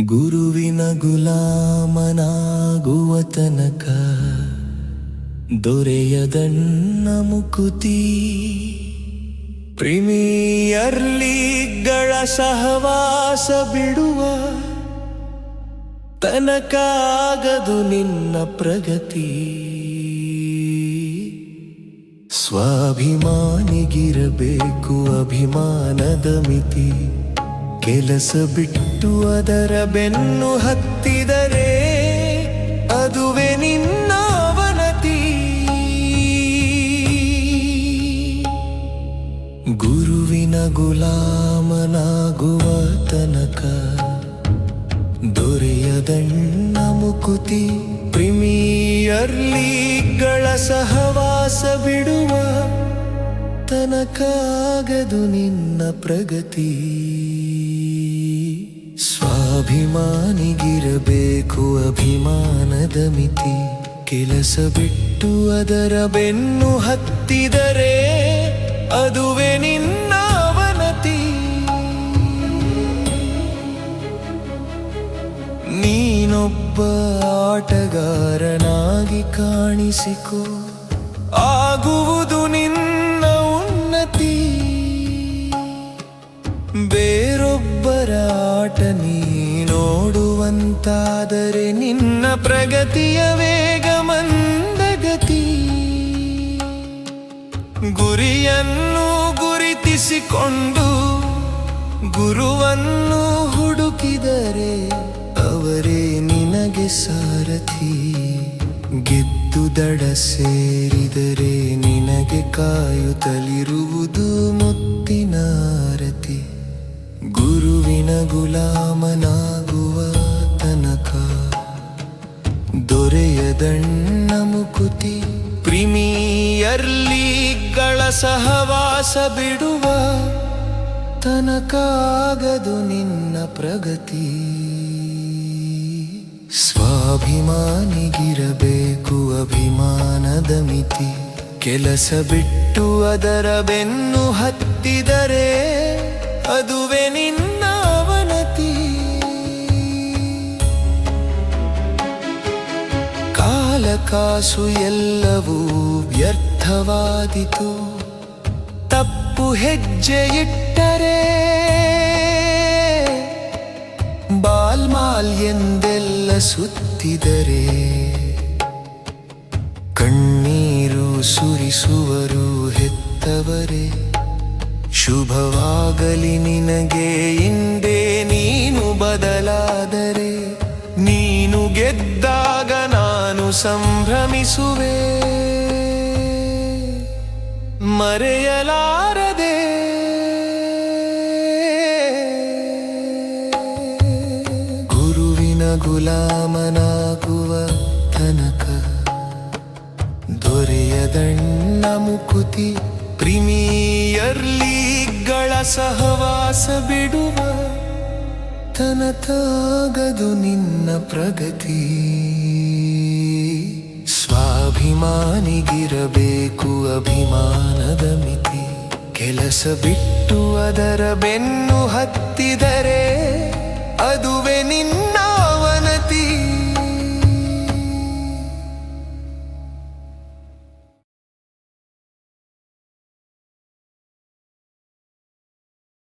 ಗುರುವಿನ ಗುಲಾಮನಾಗುವ ತನಕ ದೊರೆಯದಣ್ಣ ಮುಕುತಿ. ಪ್ರೀಮಿಯರ್ ಲೀಗ್ಗಳ ಸಹವಾಸ ಬಿಡುವ ತನಕ ಆಗದು ನಿನ್ನ ಪ್ರಗತಿ. ಸ್ವಾಭಿಮಾನಿಗಿರಬೇಕು ಅಭಿಮಾನದ ಮಿತಿ. ಕೆಲಸ ಬಿಟ್ಟು ಅದರ ಬೆನ್ನು ಹತ್ತಿದರೆ ಅದುವೇ ನಿನ್ನ ಅವನತಿ. ಗುರುವಿನ ಗುಲಾಮನಾಗುವ ತನಕ ದೊರೆಯದಣ್ಣ ಮುಕುತಿ. ಪ್ರೀಮಿಯರ್ ಲೀಗ್ಗಳ ಸಹವಾಸ ಬಿಡುವ ತನಕ ಆಗದು ನಿನ್ನ ಪ್ರಗತಿ. ಸ್ವಾಭಿಮಾನಿಗಿರಬೇಕು ಅಭಿಮಾನದ ಮಿತಿ. ಕೆಲಸ ಬಿಟ್ಟು ಅದರ ಬೆನ್ನು ಹತ್ತಿದರೆ ಅದುವೇ ನಿನ್ನ ಅವನತಿ. ನೀನೊಬ್ಬ ಆಟಗಾರನಾಗಿ ಕಾಣಿಸಿಕೋ, ಆಗುವುದು ನಿನ್ನ ಉನ್ನತಿ. ಬೇರೊಬ್ಬರ ಆಟ ನೀ ನೋಡುವಂತಾದರೆ ನಿನ್ನ ಪ್ರಗತಿಯ ವೇಗ ಮಂದಗತಿ. ಗುರಿಯನ್ನು ಗುರುತಿಸಿಕೊಂಡು ಗುರುವನ್ನು ಹುಡುಕಿದರೆ ಅವರೇ ನಿನಗೆ ಸಾರಥಿ. ಗೆದ್ದು ದಡ ಸೇರಿದರೆ ನಿನಗೆ ಕಾಯುತ್ತಲಿರುವುದು ಮುತ್ತಿನ ಆರತಿ. ಗುರುವಿನ ಗುಲಾಮನಾಗುವ ತನಕ ದೊರೆಯದಣ್ಣ ಮುಕುತಿ. ಪ್ರೀಮಿಯರ್ ಲೀಗ್ಗಳ ಸಹವಾಸ ಬಿಡುವ ತನಕ ಆಗದು ನಿನ್ನ ಪ್ರಗತಿ. ಸ್ವಾಭಿಮಾನಿಗಿರಬೇಕು ಅಭಿಮಾನದ ಮಿತಿ. ಕೆಲಸ ಬಿಟ್ಟು ಅದರ ಬೆನ್ನು ಹತ್ತಿದರೆ ಅದುವೇ ನಿನ್ನ ಅವನತಿ. ಕಾಲ ಕಾಸು ಎಲ್ಲವೂ ವ್ಯರ್ಥವಾದಿತು. ತಪ್ಪು ಹೆಜ್ಜೆ ಇಟ್ಟರೆ ಬಾಲ್ಮಾಲ್ ಎಂದೆಲ್ಲ ಸುತ್ತಿದರೆ ಕಣ್ಣೀರು ಸುರಿಸುವರು ಹೆತ್ತವರೇ. ಶುಭವಾಗಲಿ ನಿನಗೆ ಇಂದೇ ನೀನು ಬದಲಾದರೆ. ನೀನು ಗೆದ್ದಾಗ ನಾನು ಸಂಭ್ರಮಿಸುವೆ, ಮರೆಯಲಾರದೆ. ಗುರುವಿನ ಗುಲಾಮನಾಗುವ ತನಕ ದೊರೆಯದಣ್ಣ ಮುಕುತಿ. ಪ್ರೀಮಿಯರ್ ಲೀಗ್ಗಳ ಸಹವಾಸ ಬಿಡುವ ತನಕ ಆಗದು ನಿನ್ನ ಪ್ರಗತಿ. ಸ್ವಾಭಿಮಾನಿಗಿರಬೇಕು ಅಭಿಮಾನದ ಮಿತಿ. ಕೆಲಸ ಬಿಟ್ಟು ಅದರ ಬೆನ್ನು ಹತ್ತಿದರೆ ಅದುವೇ ನಿನ್ನ ಅವನತಿ.